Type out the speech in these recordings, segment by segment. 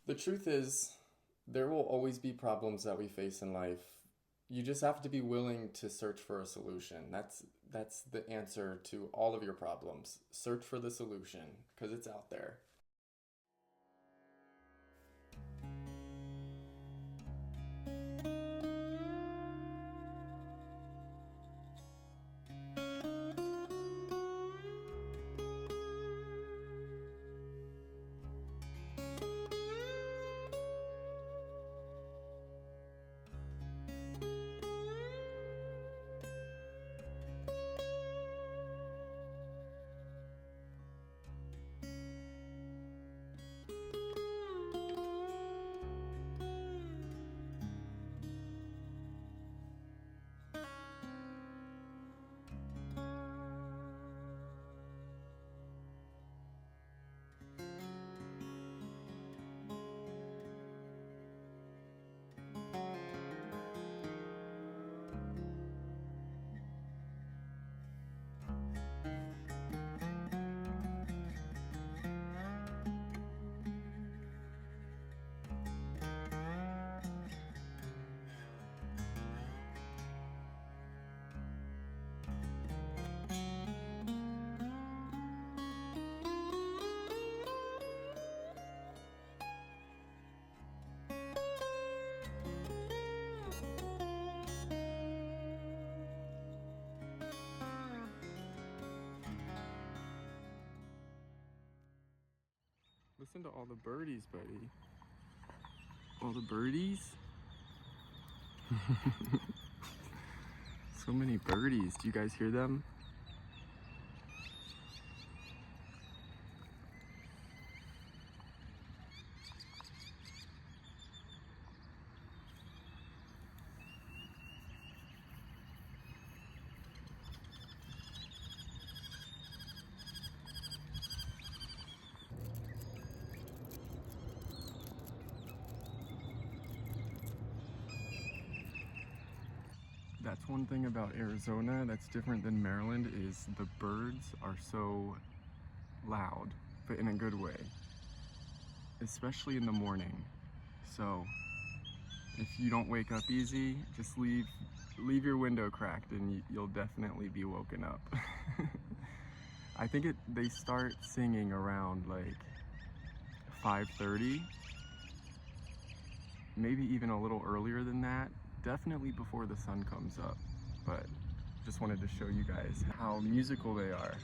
The truth is, there will always be problems that we face in life. You just have to be willing to search for a solution. That's the answer to all of your problems. Search for the solution because it's out there. Listen to all the birdies, buddy. All the birdies? So many birdies. Do you guys hear them? That's one thing about Arizona that's different than Maryland is the birds are so loud, but in a good way, especially in the morning. So if you don't wake up easy, just leave your window cracked and you'll definitely be woken up. I think they start singing around like 5:30, maybe even a little earlier than that. Definitely before the sun comes up, but just wanted to show you guys how musical they are.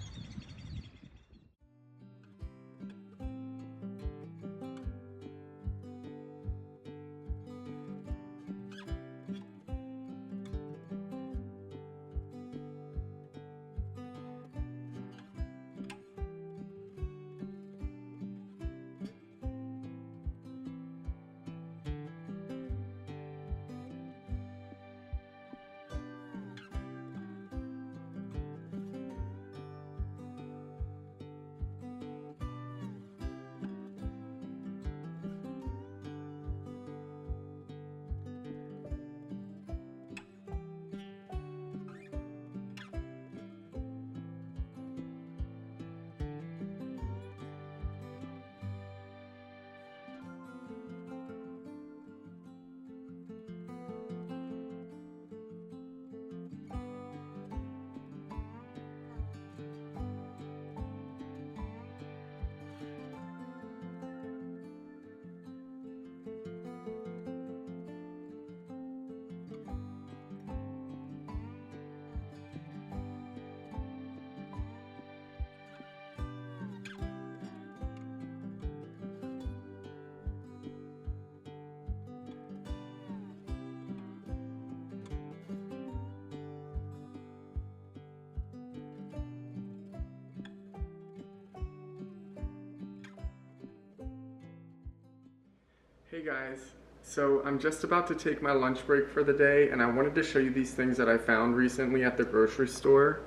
Hey guys, so I'm just about to take my lunch break for the day and I wanted to show you these things that I found recently at the grocery store.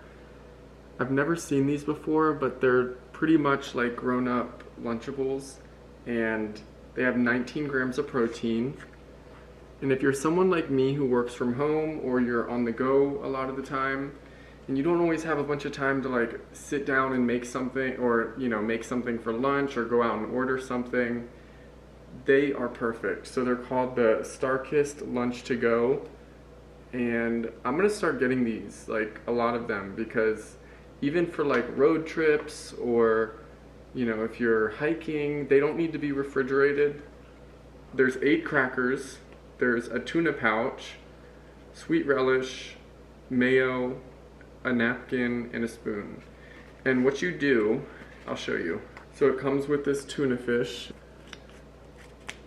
I've never seen these before, but they're pretty much like grown-up Lunchables and they have 19 grams of protein. And if you're someone like me who works from home or you're on the go a lot of the time and you don't always have a bunch of time to like sit down and make something or make something for lunch or go out and order something, They are perfect. So they're called the Star-Kissed Lunch to Go. And I'm gonna start getting these, like a lot of them, because even for like road trips or, if you're hiking, they don't need to be refrigerated. There's 8 crackers, there's a tuna pouch, sweet relish, mayo, a napkin, and a spoon. And what you do, I'll show you. So it comes with this tuna fish.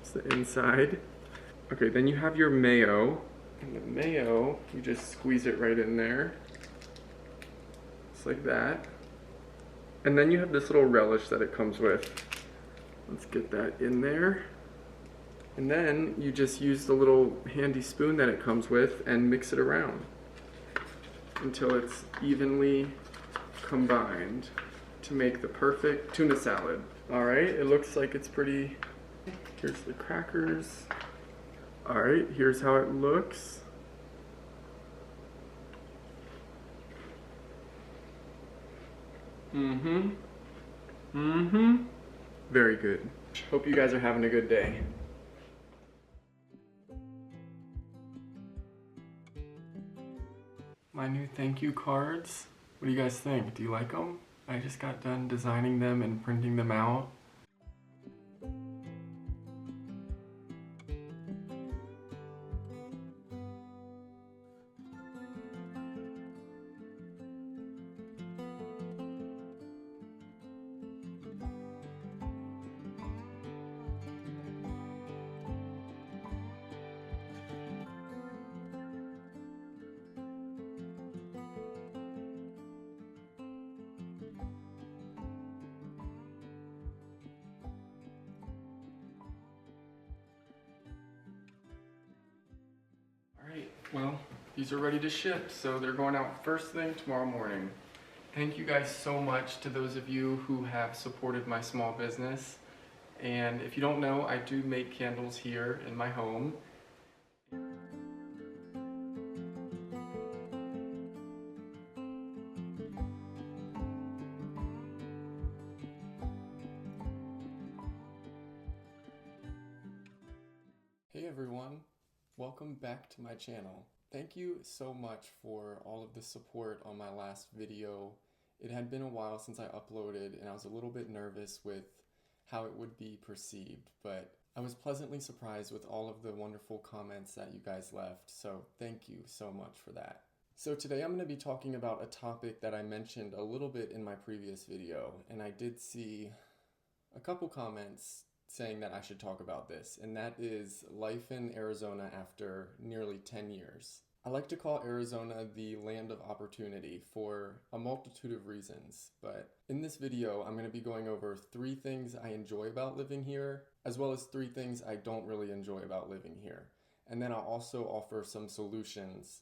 It's the inside. Okay, then you have your mayo. And the mayo, you just squeeze it right in there. Just like that. And then you have this little relish that it comes with. Let's get that in there. And then you just use the little handy spoon that it comes with and mix it around until it's evenly combined to make the perfect tuna salad. Alright, it looks like it's pretty. Here's the crackers. Alright, here's how it looks. Very good. Hope you guys are having a good day. My new thank you cards. What do you guys think? Do you like them? I just got done designing them and printing them out. Alright, well, these are ready to ship, so they're going out first thing tomorrow morning. Thank you guys so much to those of you who have supported my small business. And if you don't know, I do make candles here in my home. Hey everyone, welcome back to my channel. Thank you so much for all of the support on my last video. It had been a while since I uploaded and I was a little bit nervous with how it would be perceived, but I was pleasantly surprised with all of the wonderful comments that you guys left, so thank you so much for that. So today I'm going to be talking about a topic that I mentioned a little bit in my previous video, and I did see a couple comments saying that I should talk about this, and that is life in Arizona after nearly 10 years. I like to call Arizona the land of opportunity for a multitude of reasons, but in this video I'm going to be going over 3 things I enjoy about living here, as well as 3 things I don't really enjoy about living here. And then I'll also offer some solutions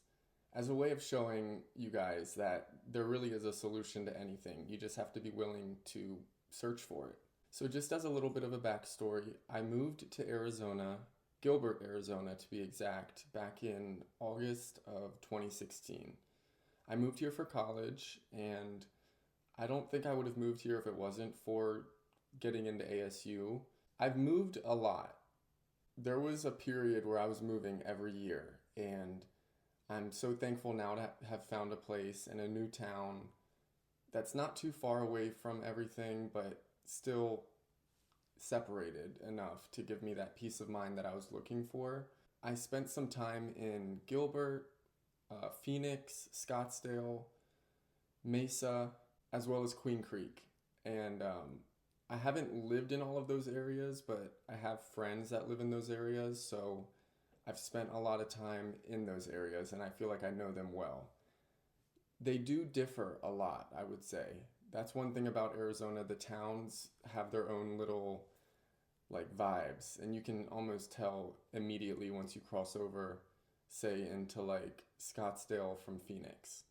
as a way of showing you guys that there really is a solution to anything. You just have to be willing to search for it. So just as a little bit of a backstory, I moved to Arizona, Gilbert, Arizona to be exact, back in August of 2016. I moved here for college, and I don't think I would have moved here if it wasn't for getting into ASU. I've moved a lot. There was a period where I was moving every year, and I'm so thankful now to have found a place in a new town that's not too far away from everything, but still separated enough to give me that peace of mind that I was looking for. I spent some time in Gilbert, Phoenix, Scottsdale, Mesa, as well as Queen Creek. And I haven't lived in all of those areas, but I have friends that live in those areas, so I've spent a lot of time in those areas and I feel like I know them well. They do differ a lot, I would say. That's one thing about Arizona. The towns have their own little vibes, and you can almost tell immediately once you cross over, say, into Scottsdale from Phoenix.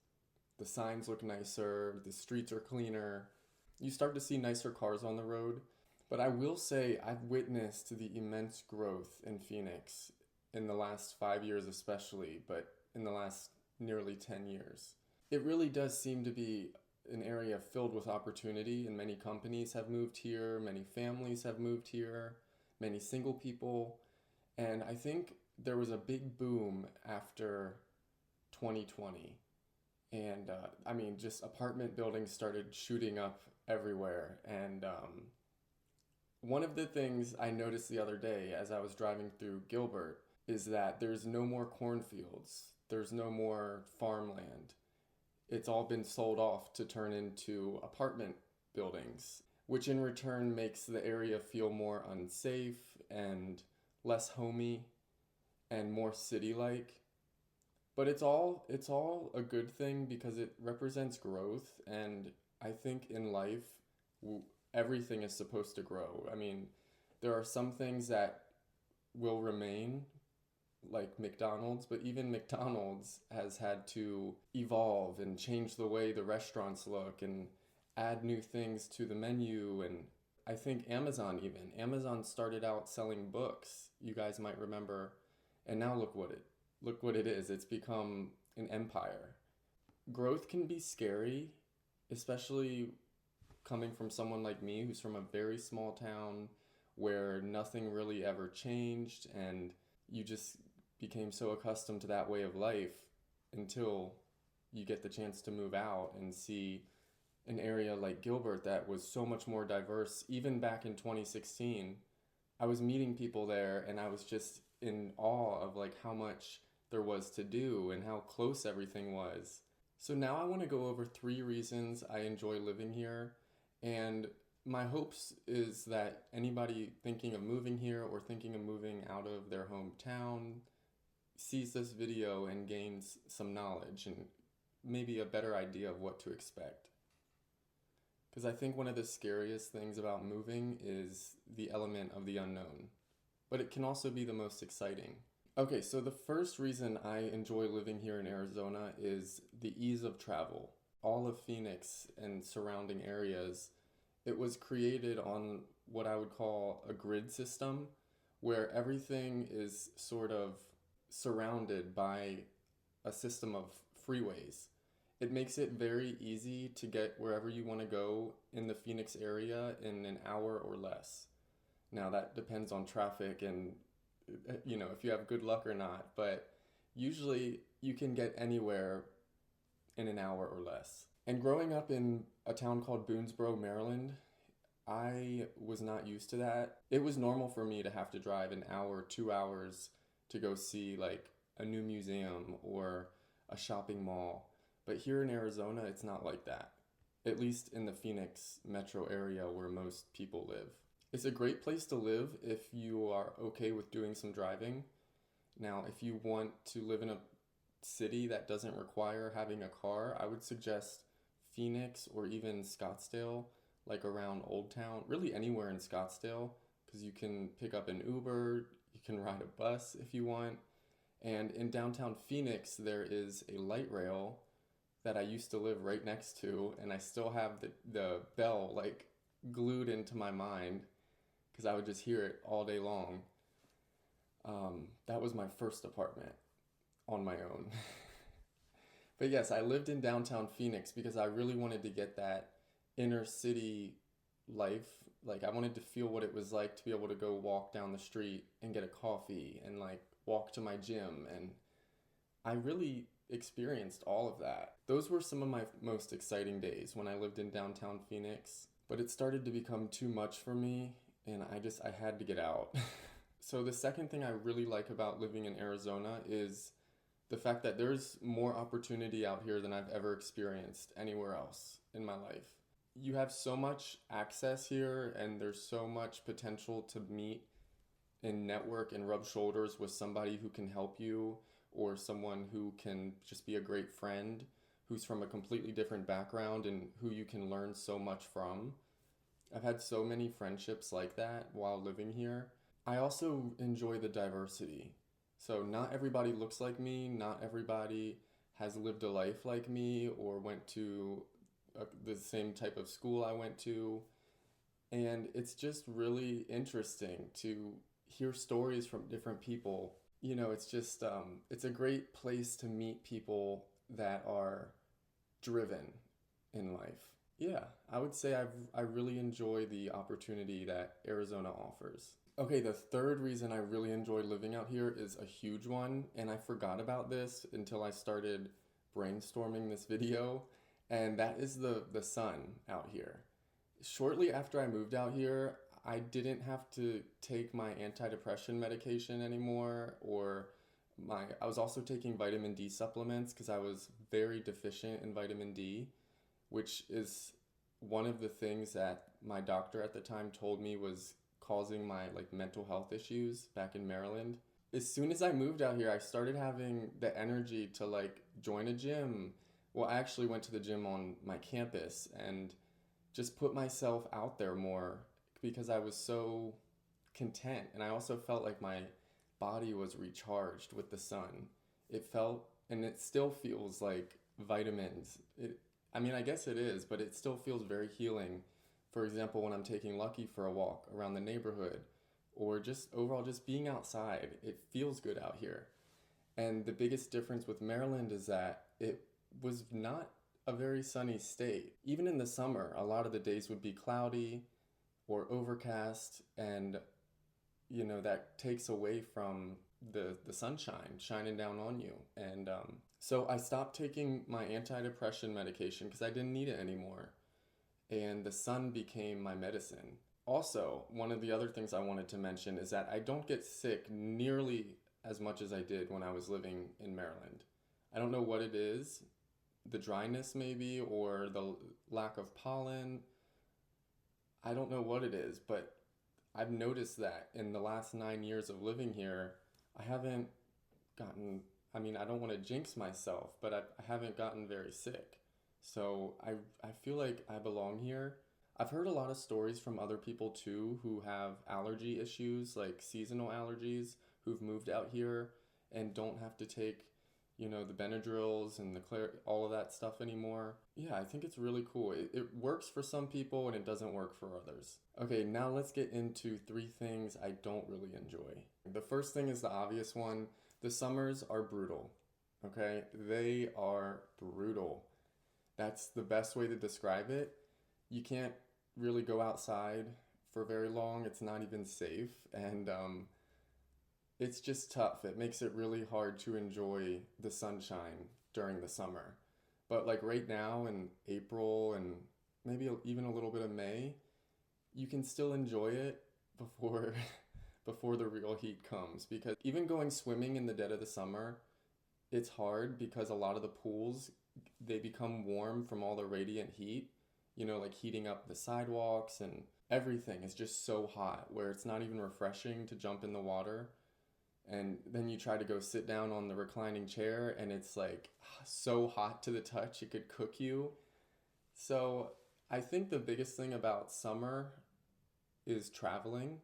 The signs look nicer, the streets are cleaner, you start to see nicer cars on the road. But I will say I've witnessed the immense growth in Phoenix in the last 5 years especially, but in the last nearly 10 years. It really does seem to be an area filled with opportunity, and many companies have moved here, many families have moved here. many single people. And I think there was a big boom after 2020. And I mean, just apartment buildings started shooting up everywhere. And one of the things I noticed the other day as I was driving through Gilbert is that there's no more cornfields, there's no more farmland. It's all been sold off to turn into apartment buildings, which in return makes the area feel more unsafe and less homey and more city-like. But it's all a good thing because it represents growth, and I think in life everything is supposed to grow. I mean, there are some things that will remain, like McDonald's, but even McDonald's has had to evolve and change the way the restaurants look and add new things to the menu. And I think Amazon started out selling books, you guys might remember, and now look what it is. It's become an empire. Growth can be scary, especially coming from someone like me who's from a very small town where nothing really ever changed, and you just became so accustomed to that way of life until you get the chance to move out and see an area like Gilbert that was so much more diverse. Even back in 2016, I was meeting people there and I was just in awe of like how much there was to do and how close everything was. So now I want to go over 3 reasons I enjoy living here, and my hopes is that anybody thinking of moving here or thinking of moving out of their hometown sees this video and gains some knowledge and maybe a better idea of what to expect. Because I think one of the scariest things about moving is the element of the unknown, but it can also be the most exciting. Okay, so the first reason I enjoy living here in Arizona is the ease of travel. All of Phoenix and surrounding areas, it was created on what I would call a grid system, where everything is sort of surrounded by a system of freeways. It makes it very easy to get wherever you want to go in the Phoenix area in an hour or less. Now that depends on traffic and if you have good luck or not, but usually you can get anywhere in an hour or less. And growing up in a town called Boonesboro, Maryland, I was not used to that. It was normal for me to have to drive an hour, 2 hours to go see like a new museum or a shopping mall. But here in Arizona, it's not like that, at least in the Phoenix metro area where most people live. It's a great place to live if you are okay with doing some driving. Now, if you want to live in a city that doesn't require having a car, I would suggest Phoenix or even Scottsdale, like around Old Town, really anywhere in Scottsdale, because you can pick up an Uber, you can ride a bus if you want. And in downtown Phoenix, there is a light rail that I used to live right next to, and I still have the bell like glued into my mind because I would just hear it all day long. That was my first apartment on my own. But yes, I lived in downtown Phoenix because I really wanted to get that inner city life. Like I wanted to feel what it was like to be able to go walk down the street and get a coffee and like walk to my gym. And I really experienced all of that. Those were some of my most exciting days when I lived in downtown Phoenix, but it started to become too much for me and I had to get out. So the second thing I really like about living in Arizona is the fact that there's more opportunity out here than I've ever experienced anywhere else in my life. You have so much access here and there's so much potential to meet and network and rub shoulders with somebody who can help you or someone who can just be a great friend who's from a completely different background and who you can learn so much from. I've had so many friendships like that while living here. I also enjoy the diversity. So not everybody looks like me, not everybody has lived a life like me or went to the same type of school I went to. And it's just really interesting to hear stories from different people. It's just, it's a great place to meet people that are driven in life. Yeah, I would say I really enjoy the opportunity that Arizona offers. Okay, the third reason I really enjoy living out here is a huge one, and I forgot about this until I started brainstorming this video, and that is the sun out here. Shortly after I moved out here, I didn't have to take my antidepressant medication anymore, or I was also taking vitamin D supplements because I was very deficient in vitamin D, which is one of the things that my doctor at the time told me was causing my like mental health issues back in Maryland. As soon as I moved out here, I started having the energy to like join a gym. Well, I actually went to the gym on my campus and just put myself out there more because I was so content. And I also felt like my body was recharged with the sun. It felt, and it still feels like vitamins. I mean, I guess it is, but it still feels very healing. For example, when I'm taking Lucky for a walk around the neighborhood, or just overall just being outside, it feels good out here. And the biggest difference with Maryland is that it was not a very sunny state. Even in the summer, a lot of the days would be cloudy or overcast, and that takes away from the sunshine shining down on you. And so I stopped taking my antidepressant medication because I didn't need it anymore, and the sun became my medicine. Also, one of the other things I wanted to mention is that I don't get sick nearly as much as I did when I was living in Maryland. I don't know what it is, the dryness maybe, or the lack of pollen. I don't know what it is, but I've noticed that in the last 9 years of living here, I haven't gotten, I mean, I don't want to jinx myself, but I haven't gotten very sick. So I feel like I belong here. I've heard a lot of stories from other people too who have allergy issues, like seasonal allergies, who've moved out here and don't have to take, the Benadryls and all of that stuff anymore. Yeah, I think it's really cool. It works for some people and it doesn't work for others. Okay, now let's get into 3 things I don't really enjoy. The first thing is the obvious one. The summers are brutal. Okay, they are brutal. That's the best way to describe it. You can't really go outside for very long. It's not even safe. And it's just tough. It makes it really hard to enjoy the sunshine during the summer. But like right now in April and maybe even a little bit of May, you can still enjoy it before before the real heat comes, because even going swimming in the dead of the summer, it's hard because a lot of the pools, they become warm from all the radiant heat, like heating up the sidewalks, and everything is just so hot where it's not even refreshing to jump in the water. And then you try to go sit down on the reclining chair and it's like so hot to the touch, it could cook you. So I think the biggest thing about summer is traveling.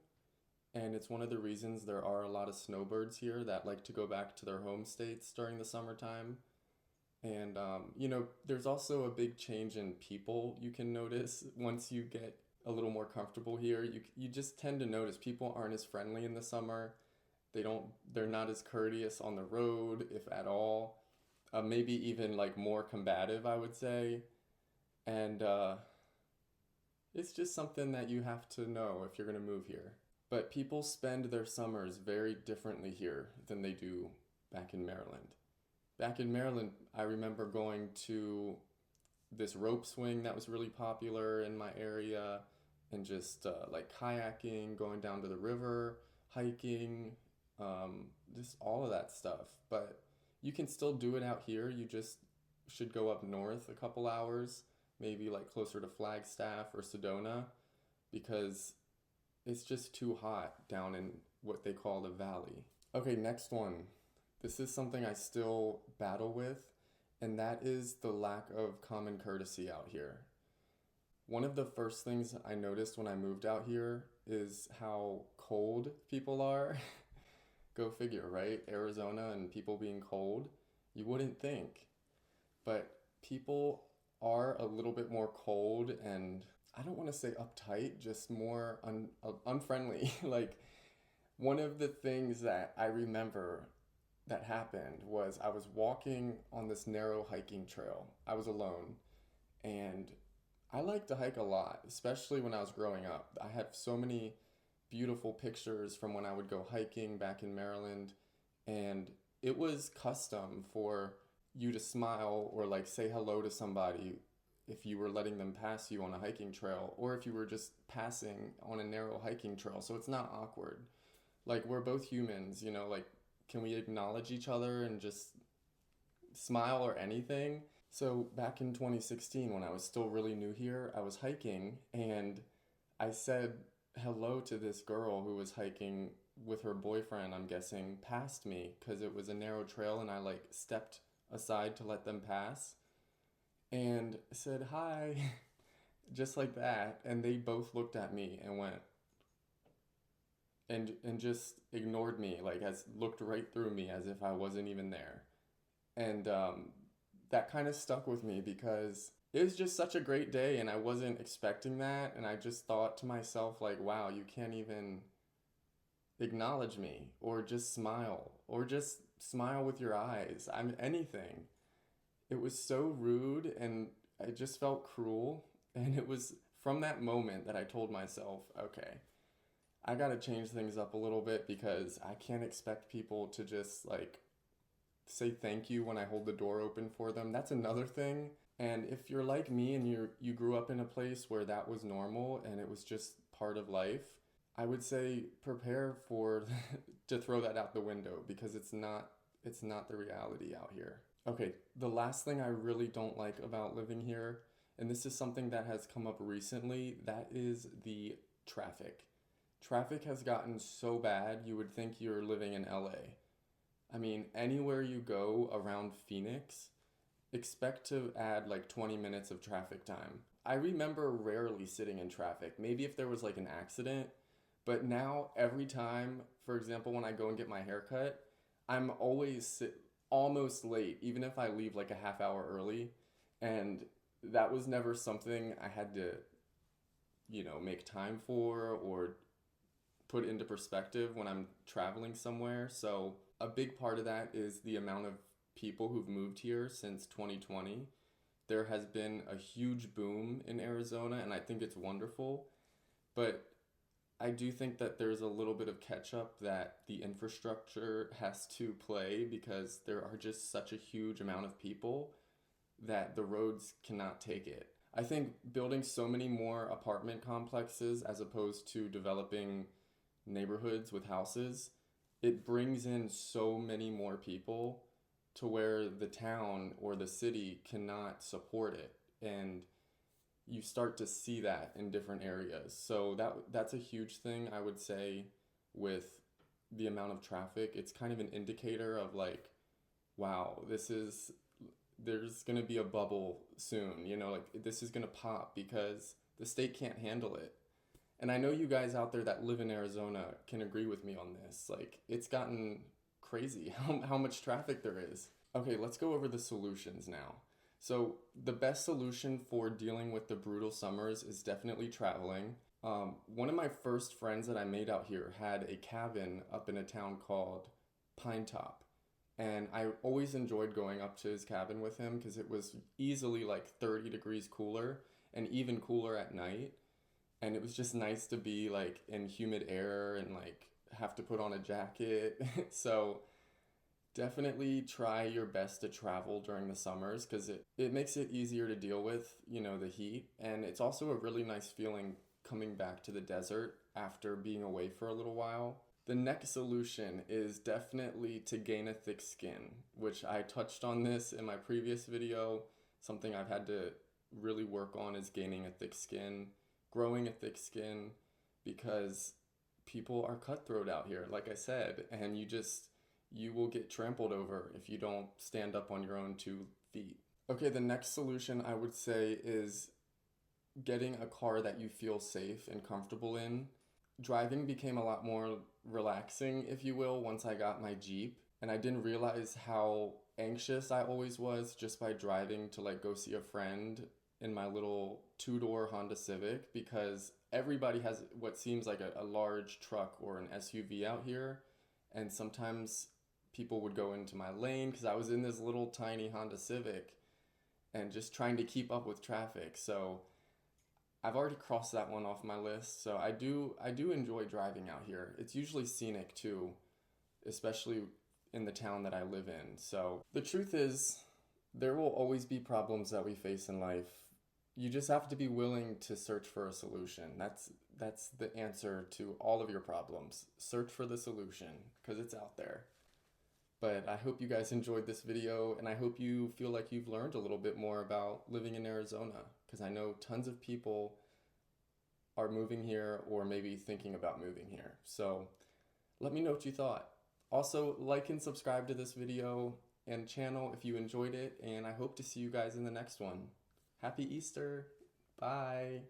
And it's one of the reasons there are a lot of snowbirds here that like to go back to their home states during the summertime. And, there's also a big change in people you can notice once you get a little more comfortable here. You just tend to notice people aren't as friendly in the summer. They're not as courteous on the road, if at all. Maybe even like more combative, I would say. And it's just something that you have to know if you're going to move here. But people spend their summers very differently here than they do back in Maryland. Back in Maryland, I remember going to this rope swing that was really popular in my area, and just like kayaking, going down to the river, hiking, just all of that stuff. But you can still do it out here. You just should go up north a couple hours, maybe like closer to Flagstaff or Sedona, because it's just too hot down in what they call the valley. Okay, next one. This is something I still battle with, and that is the lack of common courtesy out here. One of the first things I noticed when I moved out here is how cold people are. Go figure, right? Arizona and people being cold. You wouldn't think. But people are a little bit more cold, and I don't want to say uptight, just more unfriendly. Like, one of the things that I remember that happened was I was walking on this narrow hiking trail. I was alone, and I like to hike a lot, especially when I was growing up. I had so many beautiful pictures from when I would go hiking back in Maryland, and it was custom for you to smile or like say hello to somebody if you were letting them pass you on a hiking trail or if you were just passing on a narrow hiking trail. So it's not awkward. Like we're both humans, like can we acknowledge each other and just smile or anything? So back in 2016, when I was still really new here, I was hiking and I said hello to this girl who was hiking with her boyfriend, I'm guessing, past me because it was a narrow trail and I like stepped aside to let them pass and said hi, just like that. And they both looked at me and went, and just ignored me, like as looked right through me as if I wasn't even there. And that kind of stuck with me because it was just such a great day and I wasn't expecting that. And I just thought to myself, like, wow, you can't even acknowledge me or just smile with your eyes. I'm anything. It was so rude and I just felt cruel. And it was from that moment that I told myself, okay, I gotta change things up a little bit because I can't expect people to just like say thank you when I hold the door open for them. That's another thing. And if you're like me and you grew up in a place where that was normal and it was just part of life, I would say prepare for to throw that out the window because it's not the reality out here. Okay, the last thing I really don't like about living here, and this is something that has come up recently, that is the traffic. Traffic has gotten so bad, you would think you're living in LA. I mean, anywhere you go around Phoenix, expect to add like 20 minutes of traffic time. I remember rarely sitting in traffic, maybe if there was like an accident, but now every time, for example, when I go and get my hair cut, I'm almost late, even if I leave like a half hour early. And that was never something I had to, make time for or put into perspective when I'm traveling somewhere. So a big part of that is the amount of people who've moved here since 2020. There has been a huge boom in Arizona, and I think it's wonderful. But I do think that there's a little bit of catch up that the infrastructure has to play because there are just such a huge amount of people that the roads cannot take it. I think building so many more apartment complexes as opposed to developing neighborhoods with houses, it brings in so many more people to where the town or the city cannot support it. And you start to see that in different areas. So that's a huge thing I would say with the amount of traffic. It's kind of an indicator of like, wow, there's going to be a bubble soon, like this is going to pop because the state can't handle it. And I know you guys out there that live in Arizona can agree with me on this. Like, it's gotten crazy how much traffic there is. Okay, let's go over the solutions now. So, the best solution for dealing with the brutal summers is definitely traveling. One of my first friends that I made out here had a cabin up in a town called Pine Top. And I always enjoyed going up to his cabin with him because it was easily like 30 degrees cooler and even cooler at night. And it was just nice to be like in humid air and like have to put on a jacket. So definitely try your best to travel during the summers because it makes it easier to deal with, the heat. And it's also a really nice feeling coming back to the desert after being away for a little while. The next solution is definitely to gain a thick skin, which I touched on this in my previous video. Something I've had to really work on is gaining a thick skin, growing a thick skin, because people are cutthroat out here, like I said, and you will get trampled over if you don't stand up on your own 2 feet. Okay, the next solution I would say is getting a car that you feel safe and comfortable in. Driving became a lot more relaxing, if you will, once I got my Jeep. And I didn't realize how anxious I always was just by driving to like go see a friend in my little 2-door Honda Civic because everybody has what seems like a large truck or an SUV out here. And sometimes people would go into my lane because I was in this little tiny Honda Civic and just trying to keep up with traffic. So I've already crossed that one off my list. So I do enjoy driving out here. It's usually scenic too, especially in the town that I live in. So the truth is, there will always be problems that we face in life. You just have to be willing to search for a solution. That's the answer to all of your problems. Search for the solution because it's out there. But I hope you guys enjoyed this video, and I hope you feel like you've learned a little bit more about living in Arizona, because I know tons of people are moving here or maybe thinking about moving here. So let me know what you thought. Also, like and subscribe to this video and channel if you enjoyed it, and I hope to see you guys in the next one. Happy Easter. Bye.